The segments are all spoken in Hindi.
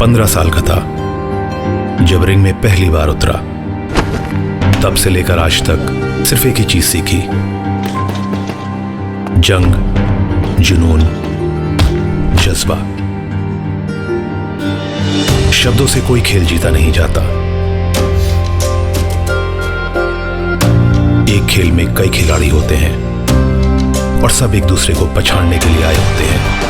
15 साल का था जब रिंग में पहली बार उतरा। तब से लेकर आज तक सिर्फ एक ही चीज सीखी, जंग, जुनून, जज्बा। शब्दों से कोई खेल जीता नहीं जाता। एक खेल में कई खिलाड़ी होते हैं और सब एक दूसरे को पछाड़ने के लिए आए होते हैं।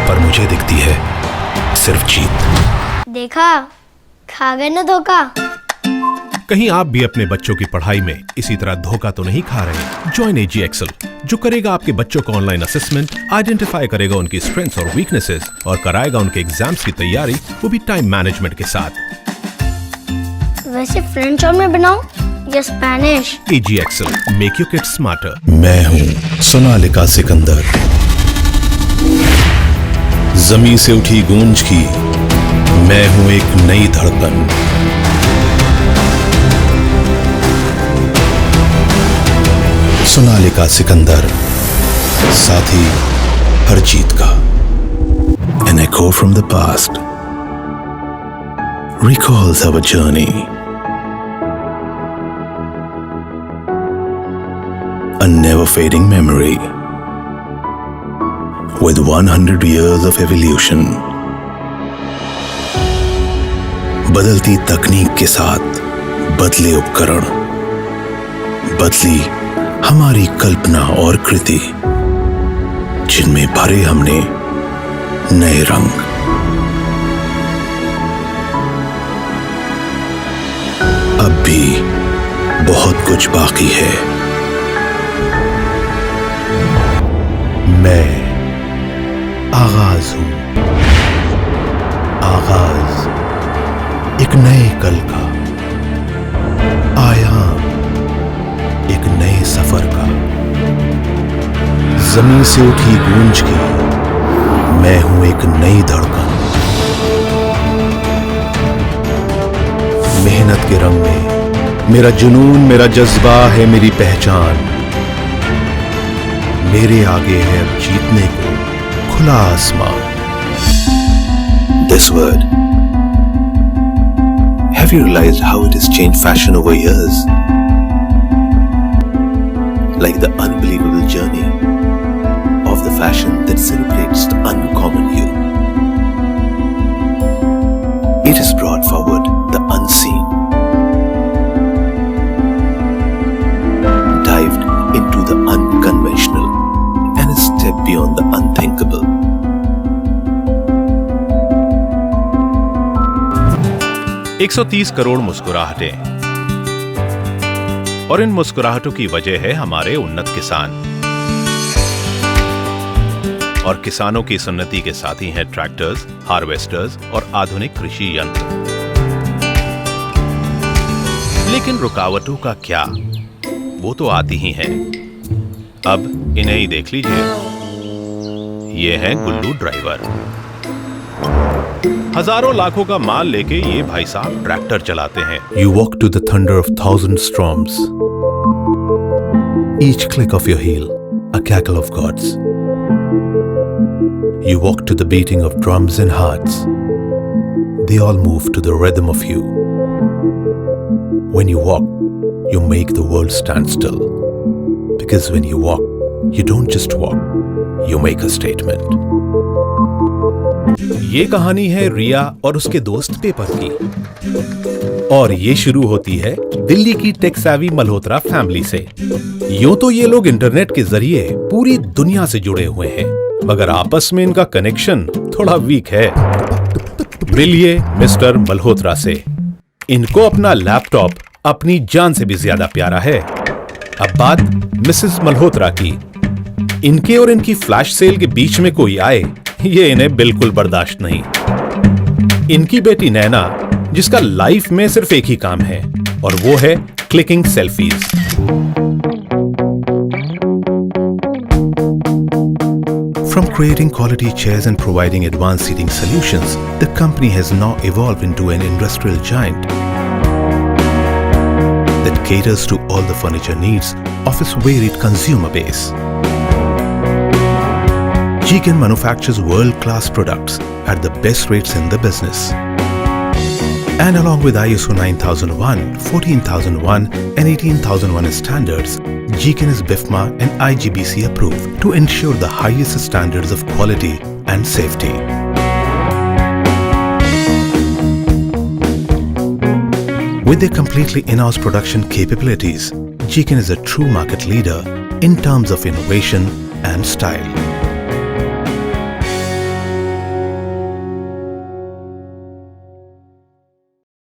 पर मुझे दिखती है सिर्फ जीत। देखा, खा गए ना धोखा। कहीं आप भी अपने बच्चों की पढ़ाई में इसी तरह धोखा तो नहीं खा रहे? ज्वाइन एजी एक्सेल, जो करेगा आपके बच्चों का ऑनलाइन असेसमेंट, आइडेंटिफाई करेगा उनकी स्ट्रेंथ्स और वीकनेसेस और कराएगा उनके एग्जाम्स की तैयारी, वो भी टाइम मैनेजमेंट के साथ। वैसे फ्रेंच और मैं बनाऊं या Spanish? AG Excel, make your kids smarter. मैं हूं सोनालिका सिकंदर। जमीन से उठी गूंज की मैं हूं एक नई धड़कन। सोनालिका सिकंदर, साथी हर जीत का। An echo from the past recalls our journey. A never fading memory with 100 years of evolution. बदलती तकनीक के साथ बदले उपकरण, बदली हमारी कल्पना और कृति, जिनमें भरे हमने नए रंग। अब भी बहुत कुछ बाकी है। मैं आगाज हूं, आगाज एक नए कल का, आयाम एक नए सफर का। जमीन से उठी गूंज की मैं हूं एक नई धड़कन। मेहनत के रंग में मेरा जुनून, मेरा जज्बा है मेरी पहचान। मेरे आगे है अब जीतने को खुला आसमान। This word, have you realized how it has changed fashion over years? Like the unbelievable journey of the fashion that celebrates the uncommon you. It has brought forward the unseen, dived into the unconventional, and a step beyond the unthinkable. एक 130 करोड़ मुस्कुराहटें, और इन मुस्कुराहटों की वजह है हमारे उन्नत किसान। और किसानों की इस उन्नति के साथी हैं ट्रैक्टर्स, हार्वेस्टर्स और आधुनिक कृषि यंत्र। लेकिन रुकावटों का क्या? वो तो आती ही हैं। अब इन्हें ही देख लीजिए। ये है गुल्लू ड्राइवर। हजारों लाखों का माल लेके ये भाई साहब ट्रैक्टर चलाते हैं। You walk to the thunder of thousand storms. Each click of your heel, a cackle of gods. You walk to the beating of drums and hearts. They all move to the rhythm of you. When you walk, you make the world stand still. Because when you walk, you don't just walk, you make a statement. ये कहानी है रिया और उसके दोस्त पेपर की, और ये शुरू होती है दिल्ली की टेक सैवी मल्होत्रा फैमिली से। यूं तो ये लोग इंटरनेट के जरिए पूरी दुनिया से जुड़े हुए हैं, मगर आपस में इनका कनेक्शन थोड़ा वीक है। मिलिए मिस्टर मल्होत्रा से। इनको अपना लैपटॉप अपनी जान से भी ज्यादा प्यारा है। अब बात मिसेस मल्होत्रा की। इनके और इनकी फ्लैश सेल के बीच में कोई आए, ये इन्हें बिल्कुल बर्दाश्त नहीं। इनकी बेटी नैना, जिसका लाइफ में सिर्फ एक ही काम है, और वो है clicking selfies. From creating quality chairs and providing advanced seating solutions, the company has now evolved into an industrial giant that caters to all the furniture needs of its varied consumer base. GCAN manufactures world-class products at the best rates in the business. And along with ISO 9001, 14001 and 18001 standards, GCAN is BIFMA and IGBC approved to ensure the highest standards of quality and safety. With their completely in-house production capabilities, GCAN is a true market leader in terms of innovation and style.